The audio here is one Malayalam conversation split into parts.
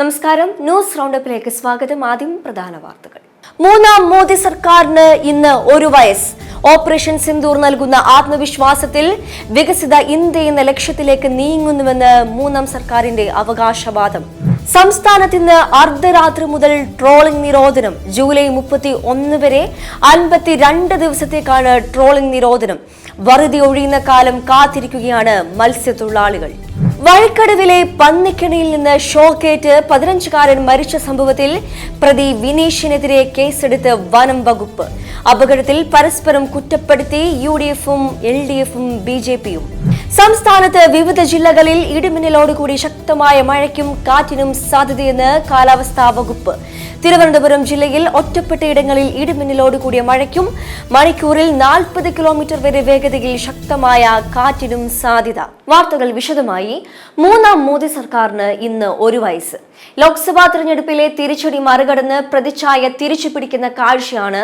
നമസ്കാരം. ന്യൂസ് റൗണ്ടപ്പിലേക്ക് സ്വാഗതം. ആദ്യം പ്രധാന വാർത്തകൾ. മൂന്നാം മോദി സർക്കാരിന് ഇന്ന് 1 വയസ്സ്. ഓപ്പറേഷൻ സിന്ദൂർ നൽകുന്ന ആത്മവിശ്വാസത്തിൽ വികസിത ഇന്ത്യ എന്ന ലക്ഷ്യത്തിലേക്ക് നീങ്ങുന്നുവെന്ന് മൂന്നാം സർക്കാരിന്റെ അവകാശവാദം. സംസ്ഥാനത്ത് ഇന്ന് അർദ്ധരാത്രി മുതൽ ട്രോളിംഗ് നിരോധനം. ജൂലൈ 31 വരെ 52 ദിവസത്തേക്കാണ് ട്രോളിംഗ് നിരോധനം. വറുതി ഒഴിയുന്ന കാലം കാത്തിരിക്കുകയാണ് മത്സ്യത്തൊഴിലാളികൾ. വഴിക്കടവിലെ പന്നിക്കണിയിൽ നിന്ന് ഷോക്കേറ്റ് 15കാരൻ മരിച്ച സംഭവത്തിൽ പ്രതി വിനീഷിനെതിരെ കേസെടുത്ത് വനം വകുപ്പ്. അപകടത്തിൽ പരസ്പരം കുറ്റപ്പെടുത്തി UDF-ഉം LDF-ഉം BJP-യും. സംസ്ഥാനത്ത് വിവിധ ജില്ലകളിൽ ഇടിമിന്നലോടുകൂടി ശക്തമായ മഴയ്ക്കും കാറ്റിനും സാധ്യതയെന്ന് കാലാവസ്ഥാ വകുപ്പ്. തിരുവനന്തപുരം ജില്ലയിൽ ഒറ്റപ്പെട്ടയിടങ്ങളിൽ ഇടിമിന്നലോടുകൂടിയ മഴയ്ക്കും മണിക്കൂറിൽ 40 കിലോമീറ്റർ വരെ വേഗതയിൽ ശക്തമായ കാറ്റിനും സാധ്യത. വാർത്തകൾ വിശദമായി. മൂന്നാം മോദി സർക്കാരിന് ഇന്ന് 1 വയസ്സ്. ലോക്സഭാ തെരഞ്ഞെടുപ്പിലെ തിരിച്ചടി മറികടന്ന് പ്രതിച്ഛായ തിരിച്ചുപിടിക്കുന്ന കാഴ്ചയാണ്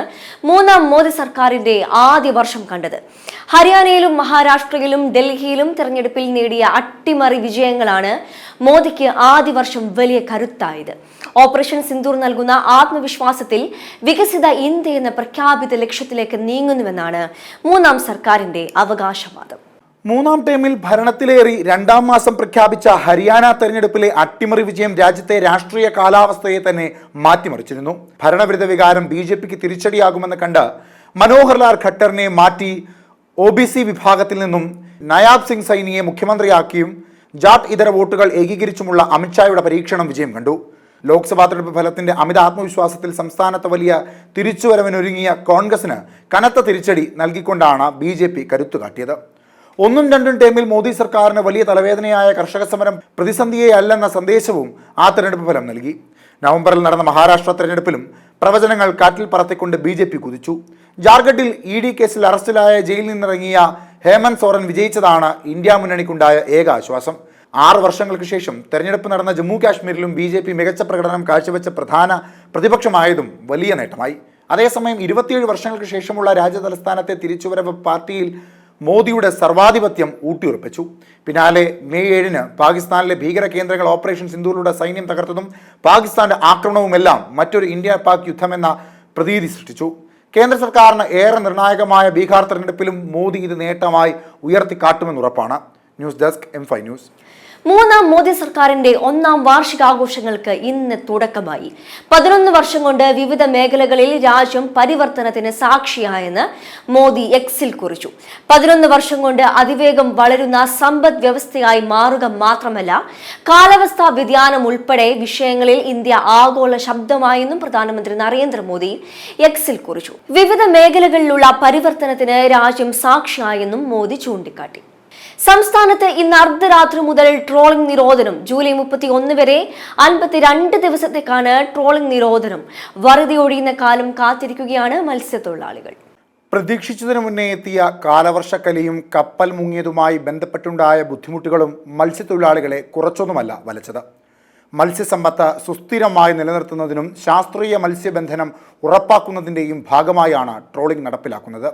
മൂന്നാം മോദി സർക്കാരിന്റെ ആദ്യ വർഷം കണ്ടത്. ഹരിയാനയിലും മഹാരാഷ്ട്രയിലും ഡൽഹിയിലും തെരഞ്ഞെടുപ്പിൽ നേടിയ അട്ടിമറി വിജയങ്ങളാണ് മോദിക്ക് ആദ്യ വർഷം വലിയ കരുത്തായത്. ഓപ്പറേഷൻ സിന്ദൂർ നൽകുന്ന ആത്മവിശ്വാസത്തിൽ വികസിത ഇന്ത്യ എന്ന പ്രഖ്യാപിത ലക്ഷ്യത്തിലേക്ക് നീങ്ങുന്നുവെന്നാണ് മൂന്നാം സർക്കാരിന്റെ അവകാശവാദം. മൂന്നാം ടേമിൽ ഭരണത്തിലേറി 2ാം മാസം പ്രഖ്യാപിച്ച ഹരിയാന തെരഞ്ഞെടുപ്പിലെ അട്ടിമറി വിജയം രാജ്യത്തെ രാഷ്ട്രീയ കാലാവസ്ഥയെ തന്നെ മാറ്റിമറിച്ചിരുന്നു. ഭരണവിരുദ്ധ വികാരം BJP-ക്ക് തിരിച്ചടിയാകുമെന്ന് കണ്ട് മനോഹർലാൽ ഖട്ടറിനെ മാറ്റി OBC വിഭാഗത്തിൽ നിന്നും നയാബ് സിംഗ് സൈനിയെ മുഖ്യമന്ത്രിയാക്കിയും ജാട്ട് ഇതര വോട്ടുകൾ ഏകീകരിച്ചുമുള്ള അമിത്ഷായുടെ പരീക്ഷണം വിജയം കണ്ടു. ലോക്സഭാ തെരഞ്ഞെടുപ്പ് ഫലത്തിന്റെ അമിത ആത്മവിശ്വാസത്തിൽ സംസ്ഥാനത്ത് വലിയ തിരിച്ചുവരവിനൊരുങ്ങിയ കോൺഗ്രസിന് കനത്ത തിരിച്ചടി നൽകിക്കൊണ്ടാണ് BJP കരുത്തുകാട്ടിയത്. 1ഉം 2ഉം ടേമിൽ മോദി സർക്കാരിന് വലിയ തലവേദനയായ കർഷക സമരം പ്രതിസന്ധിയെ അല്ലെന്ന സന്ദേശവും ആ തെരഞ്ഞെടുപ്പ് ഫലം നൽകി. നവംബറിൽ നടന്ന മഹാരാഷ്ട്ര തെരഞ്ഞെടുപ്പിലും പ്രവചനങ്ങൾ കാറ്റിൽ പറത്തിക്കൊണ്ട് BJP കുതിച്ചു. ജാർഖണ്ഡിൽ ED കേസിൽ അറസ്റ്റിലായ ജയിലിൽ നിന്നിറങ്ങിയ ഹേമന്ത് സോറൻ വിജയിച്ചതാണ് ഇന്ത്യ മുന്നണിക്കുണ്ടായ ഏക ആശ്വാസം. 6 വർഷങ്ങൾക്ക് ശേഷം തെരഞ്ഞെടുപ്പ് നടന്ന ജമ്മു കാശ്മീരിലും BJP മികച്ച പ്രകടനം കാഴ്ചവെച്ച പ്രധാന പ്രതിപക്ഷമായതും വലിയ നേട്ടമായി. അതേസമയം 27 വർഷങ്ങൾക്ക് ശേഷമുള്ള രാജ്യതലസ്ഥാനത്തെ തിരിച്ചുവരവ് പാർട്ടിയിൽ മോദിയുടെ സർവാധിപത്യം ഊട്ടിയുറപ്പിച്ചു. പിന്നാലെ മെയ് 7-ന് പാകിസ്ഥാനിലെ ഭീകര കേന്ദ്രങ്ങൾ ഓപ്പറേഷൻ സിന്ദൂറിലൂടെ സൈന്യം തകർത്തതും പാകിസ്ഥാന്റെ ആക്രമണവുമെല്ലാം മറ്റൊരു ഇന്ത്യ പാക് യുദ്ധമെന്ന പ്രതീതി സൃഷ്ടിച്ചു. കേന്ദ്ര സർക്കാരിന് ഏറെ നിർണായകമായ ബീഹാർ തെരഞ്ഞെടുപ്പിലും മോദി ഇത് നേട്ടമായി ഉയർത്തിക്കാട്ടുമെന്ന് ഉറപ്പാണ്. News desk M5 news. മൂന്നാം മോദി സർക്കാരിന്റെ 1ാം വാർഷികാഘോഷങ്ങൾക്ക് ഇന്ന് തുടക്കമായി. 11 വർഷം കൊണ്ട് വിവിധ മേഖലകളിൽ രാജ്യം പരിവർത്തനത്തിന് സാക്ഷിയായെന്ന് മോദി എക്സിൽ കുറിച്ചു. 11 വർഷം കൊണ്ട് അതിവേഗം വളരുന്ന സമ്പദ് വ്യവസ്ഥയായി മാറുക മാത്രമല്ല, കാലാവസ്ഥാ വ്യതിയാനം ഉൾപ്പെടെ വിഷയങ്ങളിൽ ഇന്ത്യ ആഗോള ശബ്ദമായെന്നും പ്രധാനമന്ത്രി നരേന്ദ്രമോദി എക്സിൽ കുറിച്ചു. വിവിധ മേഖലകളിലുള്ള പരിവർത്തനത്തിന് രാജ്യം സാക്ഷിയായെന്നും മോദി ചൂണ്ടിക്കാട്ടി. സംസ്ഥാനത്ത് ഇന്ന് അർദ്ധരാത്രി മുതൽ ട്രോളിംഗ് നിരോധനം. ജൂലൈ 31 വരെ 52 ദിവസത്തേക്കാണ് ട്രോളിംഗ് നിരോധനം. വറുതി ഒഴിയുന്ന കാലം കാത്തിരിക്കുകയാണ് മത്സ്യത്തൊഴിലാളികൾ. പ്രതീക്ഷിച്ചതിനു മുന്നേ എത്തിയ കാലവർഷക്കലിയും കപ്പൽ മുങ്ങിയതുമായി ബന്ധപ്പെട്ടുണ്ടായ ബുദ്ധിമുട്ടുകളും മത്സ്യത്തൊഴിലാളികളെ കുറച്ചൊന്നുമല്ല വലച്ചത്. മത്സ്യസമ്പത്ത് സുസ്ഥിരമായി നിലനിർത്തുന്നതിനും ശാസ്ത്രീയ മത്സ്യബന്ധനം ഉറപ്പാക്കുന്നതിൻ്റെയും ഭാഗമായാണ് ട്രോളിംഗ് നടപ്പിലാക്കുന്നത്.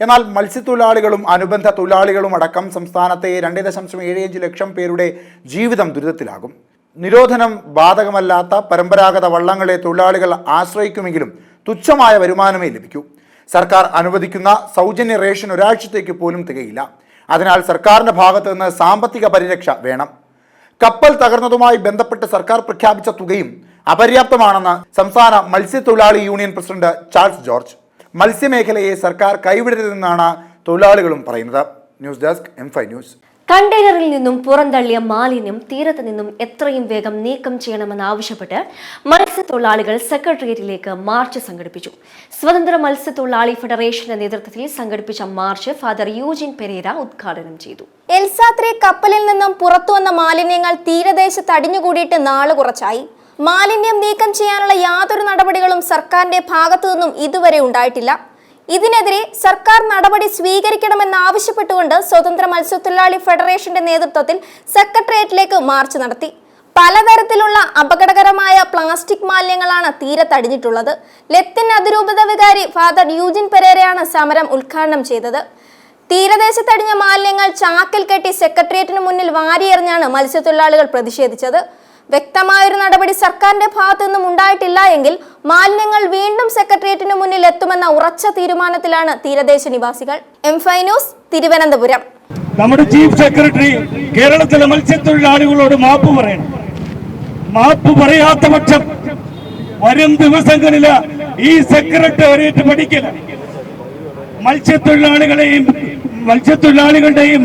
എന്നാൽ മത്സ്യത്തൊഴിലാളികളും അനുബന്ധ തൊഴിലാളികളും അടക്കം സംസ്ഥാനത്തെ 2.75 ലക്ഷം പേരുടെ ജീവിതം ദുരിതത്തിലാകും. നിരോധനം ബാധകമല്ലാത്ത പരമ്പരാഗത വള്ളങ്ങളെ തൊഴിലാളികൾ ആശ്രയിക്കുമെങ്കിലും തുച്ഛമായ വരുമാനമേ ലഭിക്കൂ. സർക്കാർ അനുവദിക്കുന്ന സൗജന്യ റേഷൻ ഒരാഴ്ചത്തേക്ക് പോലും തികയില്ല. അതിനാൽ സർക്കാരിൻ്റെ ഭാഗത്തു നിന്ന് സാമ്പത്തിക പരിരക്ഷ വേണം. കപ്പൽ തകർന്നതുമായി ബന്ധപ്പെട്ട് സർക്കാർ പ്രഖ്യാപിച്ച തുകയും അപര്യാപ്തമാണെന്ന് സംസ്ഥാന മത്സ്യത്തൊഴിലാളി യൂണിയൻ പ്രസിഡന്റ് ചാൾസ് ജോർജ്. മത്സ്യമേഖലയെ സർക്കാർ കൈവിടരുതെന്നാണ് തൊഴിലാളികളും പറയുന്നത്. News desk M5 news. കണ്ടെയ്നറിൽ നിന്നും പുറന്തള്ളിയ മാലിന്യം തീരത്ത് നിന്നും എത്രയും വേഗം നീക്കം ചെയ്യണമെന്നാവശ്യപ്പെട്ട് മത്സ്യത്തൊഴിലാളികൾ സെക്രട്ടേറിയറ്റിലേക്ക് മാർച്ച് സംഘടിപ്പിച്ചു. സ്വതന്ത്ര മത്സ്യത്തൊഴിലാളി ഫെഡറേഷന്റെ നേതൃത്വത്തിൽ സംഘടിപ്പിച്ച മാർച്ച് ഫാദർ യൂജിൻ പെരേര ഉദ്ഘാടനം ചെയ്തു. എൽസാ-3 കപ്പലിൽ നിന്നും പുറത്തുവന്ന മാലിന്യങ്ങൾ തീരദേശത്ത് അടിഞ്ഞുകൂടിയിട്ട് നാള് കുറച്ചായി. മാലിന്യം നീക്കം ചെയ്യാനുള്ള യാതൊരു നടപടികളും സർക്കാരിന്റെ ഭാഗത്തു നിന്നും ഇതുവരെ ഉണ്ടായിട്ടില്ല. ഇതിനെതിരെ സർക്കാർ നടപടി സ്വീകരിക്കണമെന്നാവശ്യപ്പെട്ടുകൊണ്ട് സ്വതന്ത്ര മത്സ്യത്തൊഴിലാളി ഫെഡറേഷന്റെ നേതൃത്വത്തിൽ സെക്രട്ടേറിയറ്റിലേക്ക് മാർച്ച് നടത്തി. പലതരത്തിലുള്ള അപകടകരമായ പ്ലാസ്റ്റിക് മാലിന്യങ്ങളാണ് തീരത്തടിഞ്ഞിട്ടുള്ളത്. ലത്തീൻ അതിരൂപത വികാരി ഫാദർ യൂജിൻ പെരേരയാണ് സമരം ഉദ്ഘാടനം ചെയ്തത്. തീരദേശത്തടിഞ്ഞ മാലിന്യങ്ങൾ ചാക്കിൽ കെട്ടി സെക്രട്ടേറിയറ്റിന് മുന്നിൽ വാരിയെറിഞ്ഞാണ് മത്സ്യത്തൊഴിലാളികൾ പ്രതിഷേധിച്ചത്. വ്യക്തമായൊരു നടപടി സർക്കാരിന്റെ ഭാഗത്തു നിന്നും ഉണ്ടായിട്ടില്ല എങ്കിൽ മാലിന്യങ്ങൾ വീണ്ടും സെക്രട്ടേറിയറ്റിന് മുന്നിൽ എത്തുമെന്ന ഉറച്ച തീരുമാനത്തിലാണ് തീരദേശ നിവാസികൾ. M5 news, Thiruvananthapuram. നമ്മുടെ ചീഫ് സെക്രട്ടറി കേരളത്തിലെ മത്സ്യത്തൊഴിലാളികളോട് മാപ്പ് പറയണം. മാപ്പ് പറയാത്ത പക്ഷം വരും ദിവസങ്ങളില് ഈ സെക്രട്ടേറിയറ്റ് പഠിക്കില്ല. മത്സ്യത്തൊഴിലാളികളുടെയും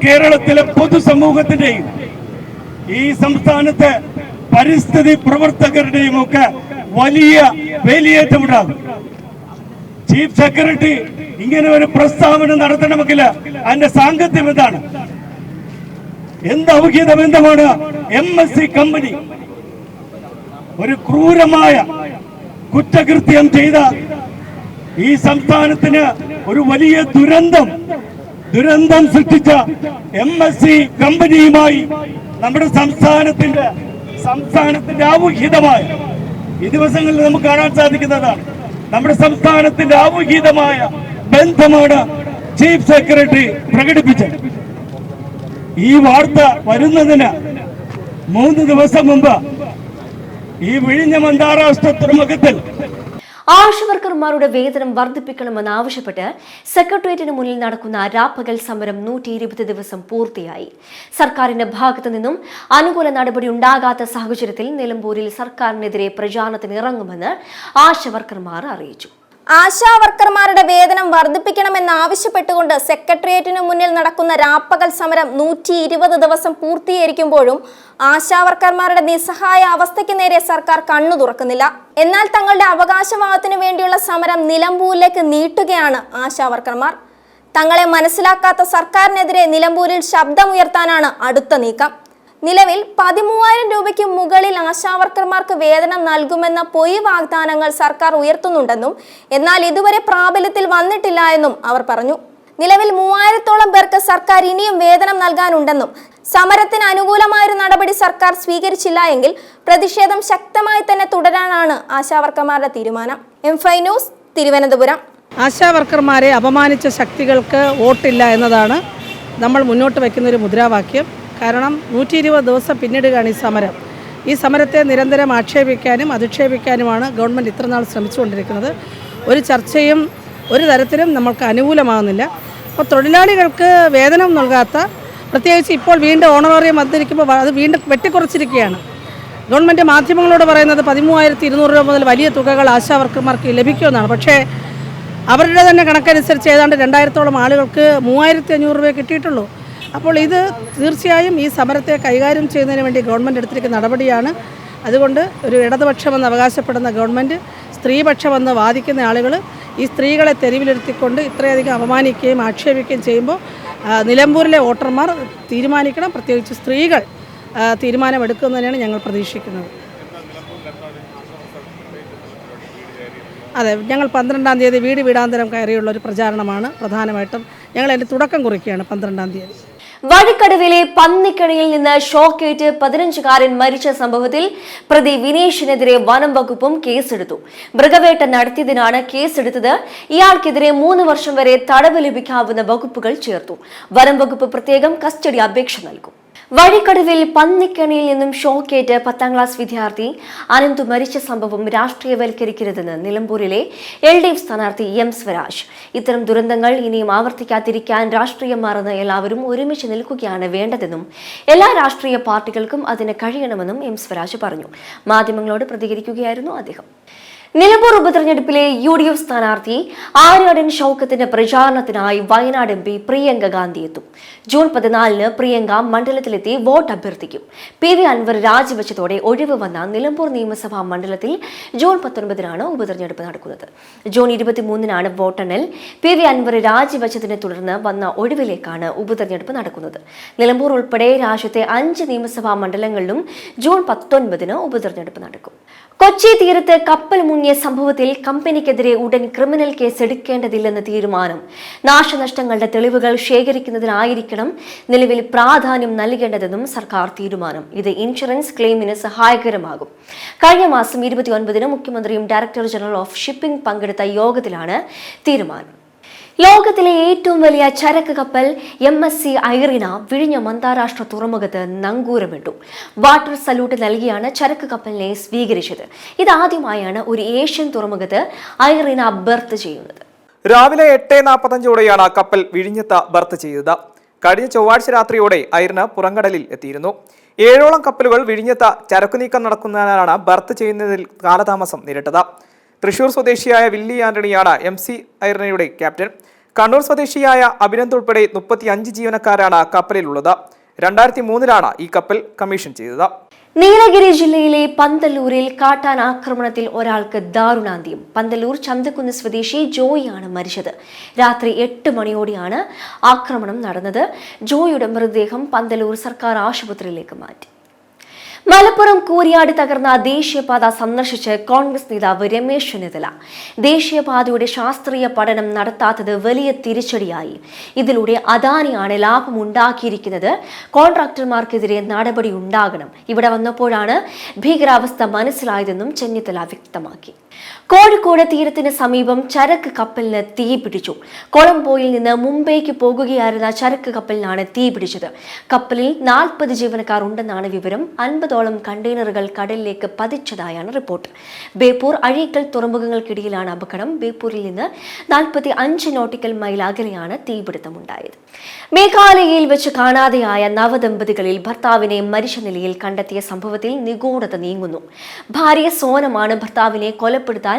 കേരളത്തിലെ പൊതുസമൂഹത്തിന്റെയും ഈ സംസ്ഥാനത്തെ പരിസ്ഥിതി പ്രവർത്തകരുടെയും ഒക്കെ വലിയ വേലിയേറ്റമുണ്ടാകും. ചീഫ് സെക്രട്ടറി ഇങ്ങനെ ഒരു പ്രസ്താവന നടത്തണമെങ്കിൽ അതിന്റെ സാങ്കത്യം എന്താണ്? എന്ത് ഔദ്യോഗിക ബന്ധമാണ്? MSC കമ്പനി ഒരു ക്രൂരമായ കുറ്റകൃത്യം ചെയ്ത ഈ സംസ്ഥാനത്തിന് ഒരു വലിയ ദുരന്തം സൃഷ്ടിച്ച MSC കമ്പനിയുമായി നമ്മുടെ സംസ്ഥാനത്തിന്റെ ഔദ്യോഗികമായ ഈ ദിവസങ്ങളിൽ നമുക്ക് കാണാൻ സാധിക്കുന്നതാണ്. നമ്മുടെ സംസ്ഥാനത്തിന്റെ ഔദ്യോഗികമായ ബന്ധമാണ് ചീഫ് സെക്രട്ടറി പ്രകടിപ്പിച്ചത്. ഈ വാർത്ത വരുന്നതിന് 3 ദിവസം മുമ്പ് ഈ വിഴിഞ്ഞം അന്താരാഷ്ട്ര തുറമുഖത്തിൽ ആശാവർക്കർമാരുടെ വേതനം വർദ്ധിപ്പിക്കണമെന്ന് ആവശ്യപ്പെട്ട് സെക്രട്ടേറിയറ്റിന് മുന്നിൽ നടക്കുന്ന രാപ്പകൽ സമരം 120 ദിവസം പൂർത്തിയായി. സർക്കാരിന്റെ ഭാഗത്തു നിന്നും അനുകൂല നടപടി ഉണ്ടാകാത്ത സാഹചര്യത്തിൽ നിലമ്പൂരിൽ സർക്കാരിനെതിരെ പ്രചാരണത്തിന് ഇറങ്ങുമെന്ന് ആശാവർക്കർമാർ അറിയിച്ചു. ആശാവർക്കർമാരുടെ വേതനം വർദ്ധിപ്പിക്കണമെന്ന് ആവശ്യപ്പെട്ടുകൊണ്ട് സെക്രട്ടേറിയറ്റിനു മുന്നിൽ നടക്കുന്ന രാപ്പകൽ സമരം 120 ദിവസം പൂർത്തീകരിക്കുമ്പോഴും ആശാവർക്കർമാരുടെ നിസ്സഹായ അവസ്ഥയ്ക്ക് നേരെ സർക്കാർ കണ്ണു തുറക്കുന്നില്ല. എന്നാൽ തങ്ങളുടെ അവകാശവാദത്തിനു വേണ്ടിയുള്ള സമരം നിലമ്പൂരിലേക്ക് നീട്ടുകയാണ് ആശാവർക്കർമാർ. തങ്ങളെ മനസ്സിലാക്കാത്ത സർക്കാരിനെതിരെ നിലമ്പൂരിൽ ശബ്ദമുയർത്താനാണ് അടുത്ത നീക്കം. നിലവിൽ 13,000 രൂപയ്ക്ക് മുകളിൽ ആശാവർക്കർമാർക്ക് വേതനം നൽകുമെന്ന പൊയ് വാഗ്ദാനങ്ങൾ സർക്കാർ ഉയർത്തുന്നുണ്ടെന്നും എന്നാൽ ഇതുവരെ പ്രാബല്യത്തിൽ വന്നിട്ടില്ല എന്നും അവർ പറഞ്ഞു. നിലവിൽ 3000-ഓളം പേർക്ക് സർക്കാർ ഇനിയും വേതനം നൽകാനുണ്ടെന്നും സമരത്തിന് അനുകൂലമായൊരു നടപടി സർക്കാർ സ്വീകരിച്ചില്ല എങ്കിൽ പ്രതിഷേധം ശക്തമായി തന്നെ തുടരാനാണ് ആശാവർക്കർമാരുടെ തീരുമാനം. M5 news, Thiruvananthapuram. ആശാവർക്കർമാരെ അപമാനിച്ച ശക്തികൾക്ക് വോട്ടില്ല എന്നതാണ് നമ്മൾ മുന്നോട്ട് വയ്ക്കുന്നൊരു മുദ്രാവാക്യം. കാരണം 120 ദിവസം പിന്നിടുകയാണ് ഈ സമരത്തെ നിരന്തരം ആക്ഷേപിക്കാനും അധിക്ഷേപിക്കാനുമാണ് ഗവൺമെൻറ് ഇത്രനാൾ ശ്രമിച്ചുകൊണ്ടിരിക്കുന്നത്. ഒരു ചർച്ചയും ഒരു തരത്തിലും നമ്മൾക്ക് അനുകൂലമാകുന്നില്ല. അപ്പോൾ തൊഴിലാളികൾക്ക് വേതനം നൽകാത്ത, പ്രത്യേകിച്ച് ഇപ്പോൾ വീണ്ടും ഓണറേറിയം വന്നിരിക്കുമ്പോൾ അത് വീണ്ടും വെട്ടിക്കുറച്ചിരിക്കുകയാണ്. ഗവൺമെൻറ് മാധ്യമങ്ങളോട് പറയുന്നത് 13,200 രൂപ മുതൽ വലിയ തുകകൾ ആശാവർക്കർമാർക്ക് ലഭിക്കുമെന്നാണ്. പക്ഷേ അവരുടെ തന്നെ കണക്കനുസരിച്ച് ഏതാണ്ട് 2,000-ഓളം ആളുകൾക്ക് 3,500 രൂപ കിട്ടിയിട്ടുള്ളൂ. അപ്പോൾ ഇത് തീർച്ചയായും ഈ സമരത്തെ കൈകാര്യം ചെയ്യുന്നതിന് വേണ്ടി ഗവൺമെൻറ് എടുത്തിരിക്കുന്ന നടപടിയാണ്. അതുകൊണ്ട് ഒരു ഇടതുപക്ഷമെന്ന് അവകാശപ്പെടുന്ന ഗവൺമെൻറ് സ്ത്രീപക്ഷമെന്ന് വാദിക്കുന്ന ആളുകൾ ഈ സ്ത്രീകളെ തെരുവിലിരുത്തിക്കൊണ്ട് ഇത്രയധികം അപമാനിക്കുകയും ആക്ഷേപിക്കുകയും ചെയ്യുമ്പോൾ നിലമ്പൂരിലെ വോട്ടർമാർ തീരുമാനിക്കണം. പ്രത്യേകിച്ച് സ്ത്രീകൾ തീരുമാനമെടുക്കുന്നതിനാണ് ഞങ്ങൾ പ്രതീക്ഷിക്കുന്നത്. അതെ, ഞങ്ങൾ 12-ാം തീയതി വീട് വീടാന്തരം കയറിയുള്ള ഒരു പ്രചാരണമാണ് പ്രധാനമായിട്ടും. ഞങ്ങൾ അതിൻ്റെ തുടക്കം കുറിക്കുകയാണ് 12-ാം തീയതി. വഴിക്കടവിലെ പന്നിക്കണിയിൽ നിന്ന് ഷോക്കേറ്റ് 15കാരൻ മരിച്ച സംഭവത്തിൽ പ്രതി വിനേഷിനെതിരെ വനം വകുപ്പും കേസെടുത്തു. മൃഗവേട്ട നടത്തിയതിനാണ് കേസെടുത്തത്. ഇയാൾക്കെതിരെ 3 വർഷം വരെ തടവ് ലഭിക്കാവുന്ന വകുപ്പുകൾ ചേർത്തു. വനം വകുപ്പ് പ്രത്യേകം കസ്റ്റഡി അപേക്ഷ നൽകും. വഴിക്കടവിൽ പന്നിക്കണിയിൽ നിന്നും ഷോക്കേറ്റ് 10ാം ക്ലാസ് വിദ്യാർത്ഥി അനന്തു മരിച്ച സംഭവം രാഷ്ട്രീയവൽക്കരിക്കരുതെന്ന് നിലമ്പൂരിലെ LDF സ്ഥാനാർത്ഥി M സ്വരാജ്. ഇത്തരം ദുരന്തങ്ങൾ ഇനിയും ആവർത്തിക്കാതിരിക്കാൻ രാഷ്ട്രീയം മറന്ന് എല്ലാവരും ഒരുമിച്ച് നിൽക്കുകയാണ് വേണ്ടതെന്നും എല്ലാ രാഷ്ട്രീയ പാർട്ടികൾക്കും അതിന് കഴിയണമെന്നും M സ്വരാജ് പറഞ്ഞു. മാധ്യമങ്ങളോട് പ്രതികരിക്കുകയായിരുന്നു അദ്ദേഹം. നിലമ്പൂർ ഉപതെരഞ്ഞെടുപ്പിലെ UDF സ്ഥാനാർത്ഥി ആര്യാടൻ ഷൗക്കത്തിന്റെ പ്രചാരണത്തിനായി വയനാട് MP പ്രിയങ്ക ഗാന്ധി എത്തും. ജൂൺ 14-ന് പ്രിയങ്ക മണ്ഡലത്തിലെത്തി വോട്ട് അഭ്യർത്ഥിക്കും. PV അൻവർ രാജിവെച്ചതോടെ ഒഴിവ് വന്ന നിലമ്പൂർ നിയമസഭാ മണ്ഡലത്തിൽ ജൂൺ 19-നാണ് ഉപതെരഞ്ഞെടുപ്പ് നടക്കുന്നത്. ജൂൺ 23-നാണ് വോട്ടെണ്ണൽ. PV അൻവർ രാജിവെച്ചതിനെ തുടർന്ന് വന്ന ഒഴിവിലേക്കാണ് ഉപതെരഞ്ഞെടുപ്പ് നടക്കുന്നത്. നിലമ്പൂർ ഉൾപ്പെടെ രാജ്യത്തെ 5 നിയമസഭാ മണ്ഡലങ്ങളിലും ജൂൺ 19-ന് ഉപതെരഞ്ഞെടുപ്പ് നടക്കും. കൊച്ചി തീരത്ത് കപ്പൽ മുങ്ങിയ സംഭവത്തിൽ കമ്പനിക്കെതിരെ ഉടൻ ക്രിമിനൽ കേസ് എടുക്കേണ്ടതില്ലെന്ന തീരുമാനം. നാശനഷ്ടങ്ങളുടെ തെളിവുകൾ ശേഖരിക്കുന്നതിനായിരിക്കണം നിലവിൽ പ്രാധാന്യം നൽകേണ്ടതെന്നും സർക്കാർ തീരുമാനം. ഇത് ഇൻഷുറൻസ് ക്ലെയിമിന് സഹായകരമാകും. കഴിഞ്ഞ മാസം 29-ന് മുഖ്യമന്ത്രിയും ഡയറക്ടർ ജനറൽ ഓഫ് ഷിപ്പിംഗ് പങ്കെടുത്ത യോഗത്തിലാണ് തീരുമാനം. ലോകത്തിലെ ഏറ്റവും വലിയ ചരക്ക് കപ്പൽ MSC ഐറിന വിഴിഞ്ഞം അന്താരാഷ്ട്ര തുറമുഖത്ത് നങ്കൂരമിട്ടു. വാട്ടർ സല്യൂട്ട് നൽകിയാണ് ചരക്ക് കപ്പലിനെ സ്വീകരിച്ചത്. ഇതാദ്യമായാണ് ഒരു ഏഷ്യൻ തുറമുഖത്ത് ഐറിന ബർത്ത് ചെയ്യുന്നത്. രാവിലെ 8:45ഓടെയാണ് കപ്പൽ വിഴിഞ്ഞത്ത് ബർത്ത് ചെയ്തത്. കഴിഞ്ഞ ചൊവ്വാഴ്ച രാത്രിയോടെ ഐറിന പുറംകടലിൽ എത്തിയിരുന്നു. 7ഓളം കപ്പലുകൾ വിഴിഞ്ഞത്ത് ചരക്കുനീക്കം നടക്കുന്നതിനാലാണ് ബർത്ത് ചെയ്യുന്നതിൽ കാലതാമസം നേരിട്ടത്. തൃശൂർ സ്വദേശിയായ വില്ലി ആന്റണിയാണ് MSC ഐറിനയുടെ ക്യാപ്റ്റൻ. കണ്ണൂർ സ്വദേശിയായ അഭിനന്ദ് ഉൾപ്പെടെ 35 ജീവനക്കാരാണ് കപ്പലിലുള്ളത്. 2003-ലാണ് ഈ കപ്പൽ കമ്മീഷൻ ചെയ്തത്. നീലഗിരി ജില്ലയിലെ പന്തല്ലൂരിൽ കാട്ടാൻ ആക്രമണത്തിൽ ഒരാൾക്ക് ദാരുണാന്ത്യം. പന്തല്ലൂർ ചന്തക്കുന്ന് സ്വദേശി ജോയിയാണ് മരിച്ചത്. രാത്രി 8 മണിയോടെയാണ് ആക്രമണം നടന്നത്. ജോയിയുടെ മൃതദേഹം പന്തല്ലൂർ സർക്കാർ ആശുപത്രിയിലേക്ക് മാറ്റി. മലപ്പുറം കൂരിയാട് തകർന്ന ദേശീയപാത സന്ദർശിച്ച് കോൺഗ്രസ് നേതാവ് രമേശ് ചെന്നിത്തല. ദേശീയപാതയുടെ ശാസ്ത്രീയ പഠനം നടത്താത്തത് വലിയ തിരിച്ചടിയായി. ഇതിലൂടെ അദാനിയാണ് ലാഭമുണ്ടാക്കിയിരിക്കുന്നത്. കോൺട്രാക്ടർമാർക്കെതിരെ നടപടി ഉണ്ടാകണം. ഇവിടെ വന്നപ്പോഴാണ് ഭീകരാവസ്ഥ മനസ്സിലായതെന്നും ചെന്നിത്തല വ്യക്തമാക്കി. കോഴിക്കോട് തീരത്തിന് സമീപം ചരക്ക് കപ്പലിന് തീ പിടിച്ചു. കൊളംബോയിൽ നിന്ന് മുംബൈക്ക് പോകുകയായിരുന്ന ചരക്ക് കപ്പലിനാണ് തീ പിടിച്ചത്. കപ്പലിൽ 40 ജീവനക്കാർ ഉണ്ടെന്നാണ് വിവരം. 50ഓളം കണ്ടെയ്നറുകൾ കടലിലേക്ക് പതിച്ചതായാണ് റിപ്പോർട്ട്. ബേപ്പൂർ അഴീക്കൽ തുറമുഖങ്ങൾക്കിടയിലാണ് അപകടം. ബേപ്പൂരിൽ നിന്ന് 45 നോട്ടിക്കൽ മൈൽ അകലെയാണ് തീപിടുത്തമുണ്ടായത്. മേഘാലയയിൽ വെച്ച് കാണാതെയായ നവദമ്പതികളിൽ ഭർത്താവിനെ മരിച്ച നിലയിൽ കണ്ടെത്തിയ സംഭവത്തിൽ നിഗൂഢത നീങ്ങുന്നു. ഭാര്യ സോനമാണ് ഭർത്താവിനെ കൊലപ്പെടുത്താൻ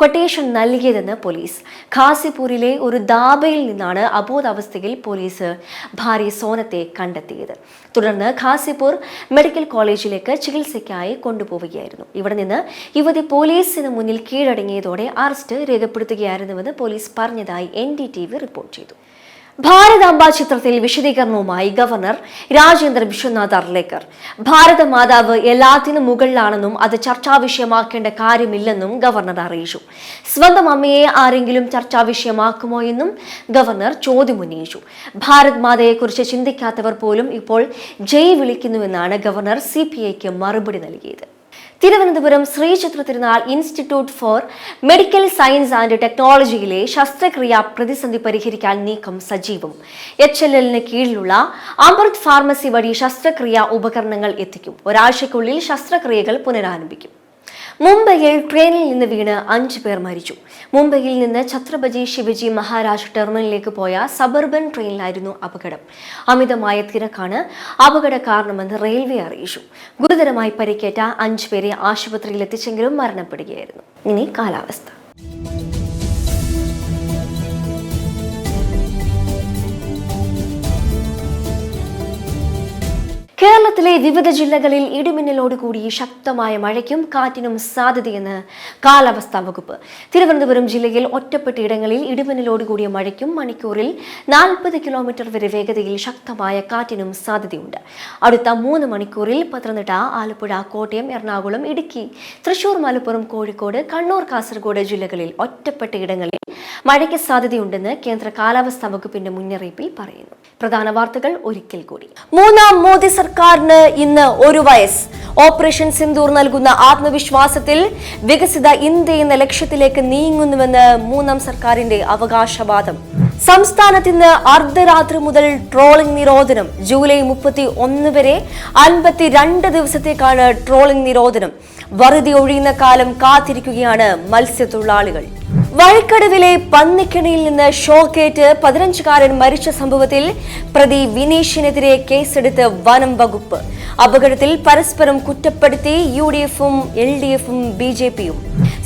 ക്വട്ടേഷൻ നൽകിയതെന്ന് പോലീസ്. ഖാസിപൂരിലെ ഒരു ദാബയിൽ നിന്നാണ് അബോധാവസ്ഥയിൽ പോലീസ് ഭാര്യ സോനത്തെ കണ്ടെത്തിയത്. തുടർന്ന് ഖാസിപൂർ മെഡിക്കൽ കോളേജിലേക്ക് ചികിത്സയ്ക്കായി കൊണ്ടുപോവുകയായിരുന്നു. ഇവിടെ നിന്ന് യുവതി പോലീസിന് മുന്നിൽ കീഴടങ്ങിയതോടെ അറസ്റ്റ് രേഖപ്പെടുത്തുകയായിരുന്നുവെന്ന് പോലീസ് പറഞ്ഞതായി NDTV റിപ്പോർട്ട് ചെയ്തു. ഭാരതാംബ ചിത്രത്തിൽ വിശദീകരണവുമായി ഗവർണർ രാജേന്ദ്ര വിശ്വനാഥ് അർലേക്കർ. ഭാരതമാതാവ് എല്ലാത്തിനും മുകളിലാണെന്നും അത് ചർച്ചാ വിഷയമാക്കേണ്ട കാര്യമില്ലെന്നും ഗവർണർ അറിയിച്ചു. സ്വന്തം അമ്മയെ ആരെങ്കിലും ചർച്ചാ വിഷയമാക്കുമോ എന്നും ഗവർണർ ചോദ്യമുന്നയിച്ചു. ഭാരത് മാതയെക്കുറിച്ച് ചിന്തിക്കാത്തവർ പോലും ഇപ്പോൾ ജയ് വിളിക്കുന്നുവെന്നാണ് ഗവർണർ CPIക്ക് മറുപടി നൽകിയത്. Thiruvananthapuram Sree Chitra Tirunal institute for medical science and ടെക്നോളജിയിലെ ശസ്ത്രക്രിയാ പ്രതിസന്ധി പരിഹരിക്കാൻ നീക്കം സജീവം. HLLന് കീഴിലുള്ള അമൃത് ഫാർമസി വഴി ശസ്ത്രക്രിയാ ഉപകരണങ്ങൾ എത്തിക്കും. ഒരാഴ്ചയ്ക്കുള്ളിൽ ശസ്ത്രക്രിയകൾ പുനരാരംഭിക്കും. മുംബൈയിൽ ട്രെയിനിൽ നിന്ന് വീണ് 5 പേർ മരിച്ചു. മുംബൈയിൽ നിന്ന് ഛത്രപതി ശിവജി മഹാരാജ് ടെർമിനലിലേക്ക് പോയ സബർബൻ ട്രെയിനിലായിരുന്നു അപകടം. അമിതമായ തിരക്കാണ് അപകട കാരണമെന്ന് റെയിൽവേ അറിയിച്ചു. ഗുരുതരമായി പരിക്കേറ്റ 5 പേരെ ആശുപത്രിയിൽ എത്തിച്ചെങ്കിലും മരണപ്പെടുകയായിരുന്നു. ഇനി കാലാവസ്ഥ. കേരളത്തിലെ വിവിധ ജില്ലകളിൽ ഇടിമിന്നലോടുകൂടി ശക്തമായ മഴയ്ക്കും കാറ്റിനും സാധ്യതയെന്ന് കാലാവസ്ഥാ വകുപ്പ്. തിരുവനന്തപുരം ജില്ലയിൽ ഒറ്റപ്പെട്ടയിടങ്ങളിൽ ഇടിമിന്നലോടുകൂടിയ മഴയ്ക്കും മണിക്കൂറിൽ 40 കിലോമീറ്റർ വരെ വേഗതയിൽ ശക്തമായ കാറ്റിനും സാധ്യതയുണ്ട്. അടുത്ത 3 മണിക്കൂറിൽ പത്തനംതിട്ട, ആലപ്പുഴ, കോട്ടയം, എറണാകുളം, ഇടുക്കി, തൃശൂർ, മലപ്പുറം, കോഴിക്കോട്, കണ്ണൂർ, കാസർഗോഡ് ജില്ലകളിൽ ഒറ്റപ്പെട്ടയിടങ്ങളിൽ മഴയ്ക്ക് സാധ്യതയുണ്ടെന്ന് കേന്ദ്ര കാലാവസ്ഥാ വകുപ്പിന്റെ മുന്നറിയിപ്പിൽ പറയുന്നു. പ്രധാന വാർത്തകൾ ഒരിക്കൽ കൂടി. 3ാം മോദി സർക്കാരിന് ഇന്ന് 1 വയസ്സ്. ഓപ്പറേഷൻ സിന്ദൂർ നൽകുന്ന ആത്മവിശ്വാസത്തിൽ വികസിത ഇന്ത്യ എന്ന ലക്ഷ്യത്തിലേക്ക് നീങ്ങുന്നുവെന്ന് 3ാം സർക്കാരിന്റെ അവകാശവാദം. സംസ്ഥാനത്ത് ഇന്ന് അർദ്ധരാത്രി മുതൽ ട്രോളിംഗ് നിരോധനം. ജൂലൈ 31 വരെ 52 ദിവസത്തേക്കാണ് ട്രോളിംഗ് നിരോധനം. വറുതി ഒഴിയുന്ന കാലം കാത്തിരിക്കുകയാണ് മത്സ്യത്തൊഴിലാളികൾ. വഴിക്കടവിലെ പന്നിക്കണിയിൽ നിന്ന് ഷോക്കേറ്റ് 15കാരൻ മരിച്ച സംഭവത്തിൽ പ്രതി വിനീഷിനെതിരെ കേസെടുത്ത് വനം വകുപ്പ്. അപകടത്തിൽ പരസ്പരം കുറ്റപ്പെടുത്തി UDFും LDFും BJPയും.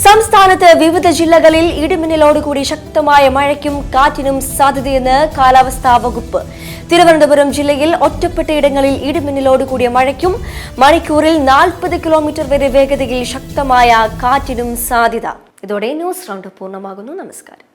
സംസ്ഥാനത്ത് വിവിധ ജില്ലകളിൽ ഇടിമിന്നലോടുകൂടി ശക്തമായ മഴയ്ക്കും കാറ്റിനും സാധ്യതയെന്ന് കാലാവസ്ഥാ വകുപ്പ്. തിരുവനന്തപുരം ജില്ലയിൽ ഒറ്റപ്പെട്ടയിടങ്ങളിൽ ഇടിമിന്നലോടുകൂടിയ മഴയ്ക്കും മണിക്കൂറിൽ 40 കിലോമീറ്റർ വരെ വേഗതയിൽ ശക്തമായ കാറ്റിനും സാധ്യത. ഇതോടെ ന്യൂസ് റൗണ്ട് പൂർണ്ണമാകുന്നു. നമസ്കാരം.